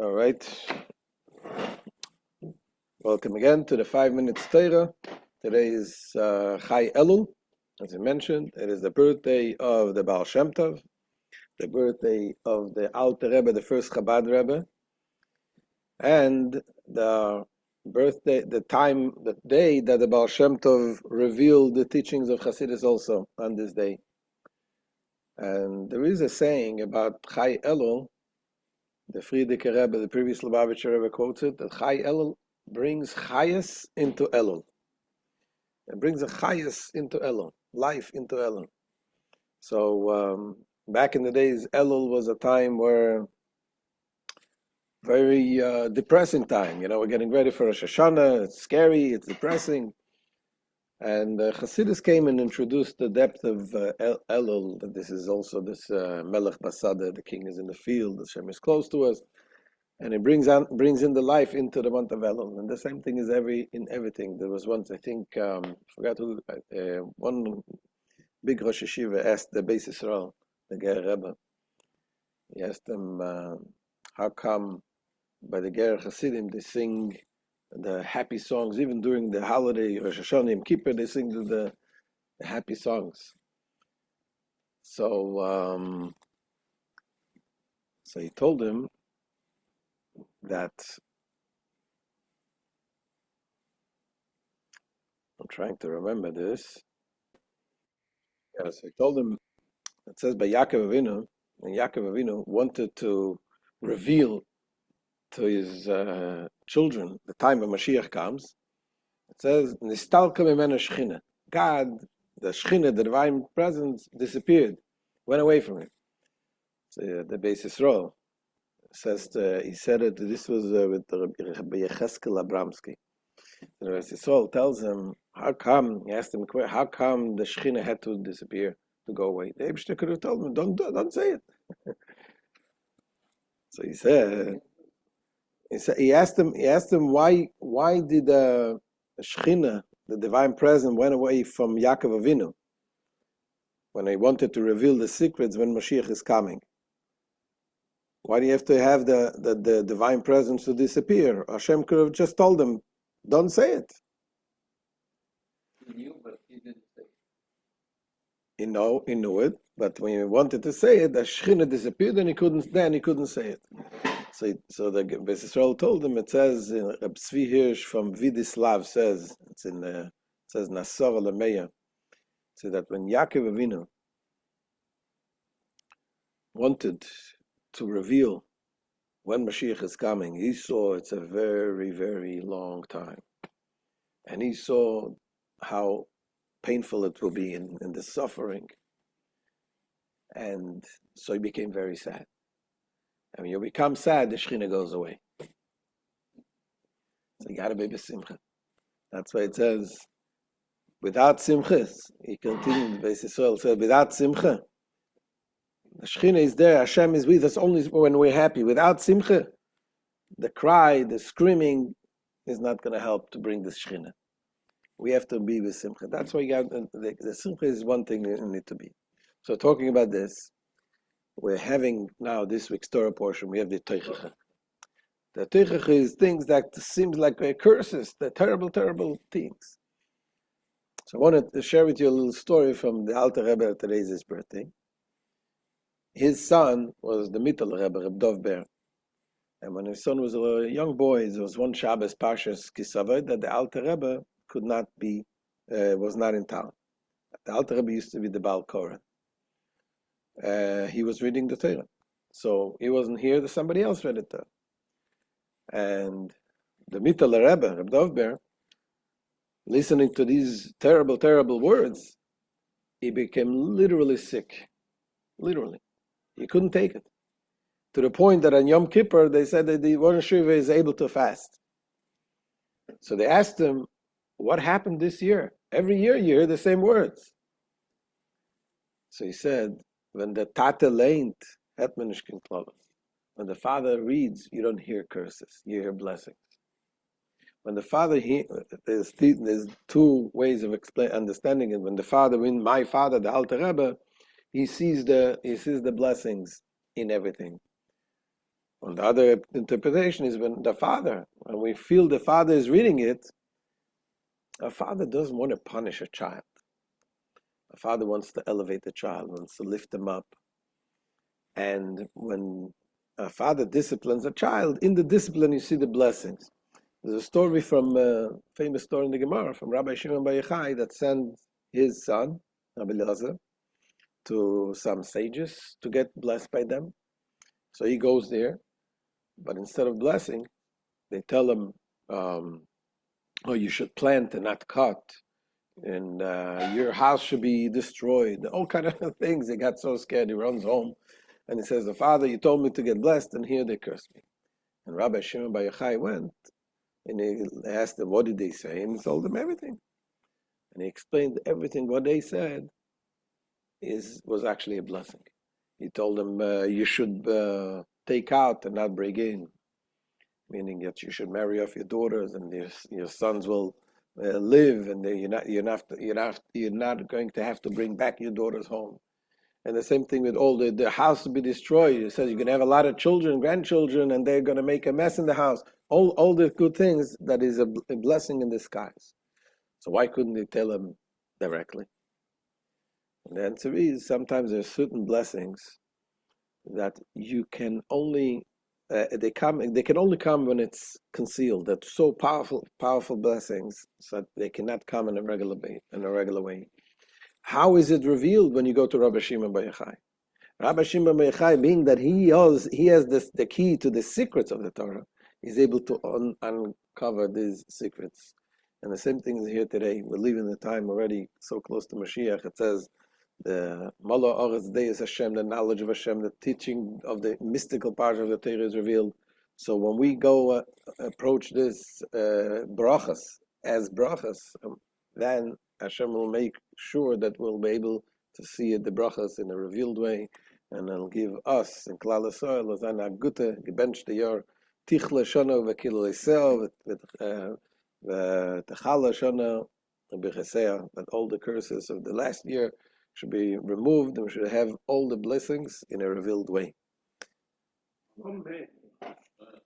All right. Welcome again to the 5 Minutes Torah. Today is Chai Elul, as I mentioned. It is the birthday of the Baal Shem Tov, the birthday of the Alter Rebbe, the first Chabad Rebbe, and the birthday, the day that the Baal Shem Tov revealed the teachings of Hasidus also on this day. And there is a saying about Chai Elul. The Frierdiker Rebbe, the previous Lubavitcher Rebbe, quotes it, that Chai Elul brings Chayas into Elul. It brings a Chayas into Elul, life into Elul. So back in the days, Elul was a time where very depressing time. You know, we're getting ready for Rosh Hashanah. It's scary. It's depressing. And Chassidus came and introduced the depth of Elul. That this is also this Melech Basada, the king is in the field. The Shem is close to us. And it brings in the life into the month of Elul. And the same thing is in everything. There was once, I think, forgot who, one big Rosh Hashiva asked the Beis Yisrael, the Ger Rebbe. He asked them, how come by the Ger Chassidim they sing the happy songs, even during the holiday Rosh Hashanah Yom Kippur, they sing the happy songs. So he told him that, I'm trying to remember this. Yeah, so he told him, it says by Yaakov Avinu, and Yaakov Avinu wanted to reveal to his children the time when Mashiach comes. It says, Nistalka mimena Shechina. God, the Shechina, the divine presence, disappeared, went away from him. So the Beis Yisrael says, he said it, this was with Rabbi Yecheskel Abramsky. The Beis Yisrael tells him, how come, he asked him, how come the Shechina had to disappear, to go away? The Eibshter could have told him, don't say it. So he asked him why did the Shechina, the divine presence, went away from Yaakov Avinu when he wanted to reveal the secrets when Mashiach is coming? Why do you have to have the divine presence to disappear? Hashem could have just told him, don't say it. He knew, but he didn't say it. He knew it, but when he wanted to say it, the Shechina disappeared and he couldn't say it. So the Beis Yisrael told him. It says, Reb Tzvi Hirsch from Vidislav says, it says Nasor Lameya, so that when Yaakov Avinu wanted to reveal when Mashiach is coming, he saw it's a very, very long time, and he saw how painful it will be in the suffering, and so he became very sad. And when you become sad, the Shechina goes away. So you gotta be b'simcha. That's why it says, without simchas, he continued, Beis Yisrael said, without simcha, the Shechina is there, Hashem is with us only when we're happy. Without simcha, the cry, the screaming is not going to help to bring the Shechina. We have to be with simcha. That's why you got, the simcha is one thing you need to be. So talking about this, we're having now this week's Torah portion, we have the Tochachah. The Tochachah is things that seems like curses, the terrible, terrible things. So I wanted to share with you a little story from the Alter Rebbe. Today's his birthday. His son was the Mitteler Rebbe, Reb Dov Ber. And when his son was a young boy, there was one Shabbos, Parshas Ki Savo, that the Alter Rebbe could not be, was not in town. The Alter Rebbe used to be the Baal Korah. He was reading the Torah. So he wasn't here, somebody else read it. And the Mitteler Rebbe, Reb Dov Ber, listening to these terrible, terrible words, he became literally sick. Literally. He couldn't take it. To the point that on Yom Kippur, they said that he wasn't sure if he was able to fast. So they asked him, what happened this year? Every year you hear the same words. So he said, when the Tate leint, when the father reads, you don't hear curses, you hear blessings. When the father, there's two ways of understanding it. When the father, my father, the Alter Rebbe, he sees the blessings in everything. And the other interpretation is when we feel the father is reading it, a father doesn't want to punish a child. A father wants to elevate the child, wants to lift them up. And when a father disciplines a child, in the discipline you see the blessings. There's a story from famous story in the Gemara from Rabbi Shimon Bar Yochai that sent his son, Rabbi Elazar, to some sages to get blessed by them. So he goes there, but instead of blessing, they tell him, oh, you should plant and not cut, and your house should be destroyed, all kind of things. He got so scared, he runs home, and he says, the father, you told me to get blessed, and here they curse me. And Rabbi Shimon Bar Yochai went, and he asked them, what did they say? And he told them everything. And he explained everything. What they said was actually a blessing. He told them, you should take out and not bring in, meaning that you should marry off your daughters, and your sons will live, and you're not going to have to bring back your daughters home. And the same thing with all the house to be destroyed. It says you're going to have a lot of children, grandchildren, and they're going to make a mess in the house. All the good things, that is a blessing in disguise. So why couldn't they tell them directly? And the answer is, sometimes there's certain blessings that you can only they can only come when it's concealed. They're so powerful blessings, so that they cannot come in a regular way. How is it revealed when you go to Rabbi Shimon Bar Yochai? Rabbi Shimon Bar Yochai, being that he has the key to the secrets of the Torah, is able to uncover these secrets. And the same thing is here today. We're leaving the time already so close to Mashiach. It says the Mala Oretz Deis Hashem, the knowledge of Hashem, the teaching of the mystical part of the Torah is revealed. So when we go approach this brachas as brachas, then Hashem will make sure that we'll be able to see the brachas in a revealed way, and it'll give us in Klal Yisrael a gute gebenchte Jahr tichle shana v'kil leiseo v'techala shana b'chesea, that all the curses of the last year should be removed, and we should have all the blessings in a revealed way. Amen.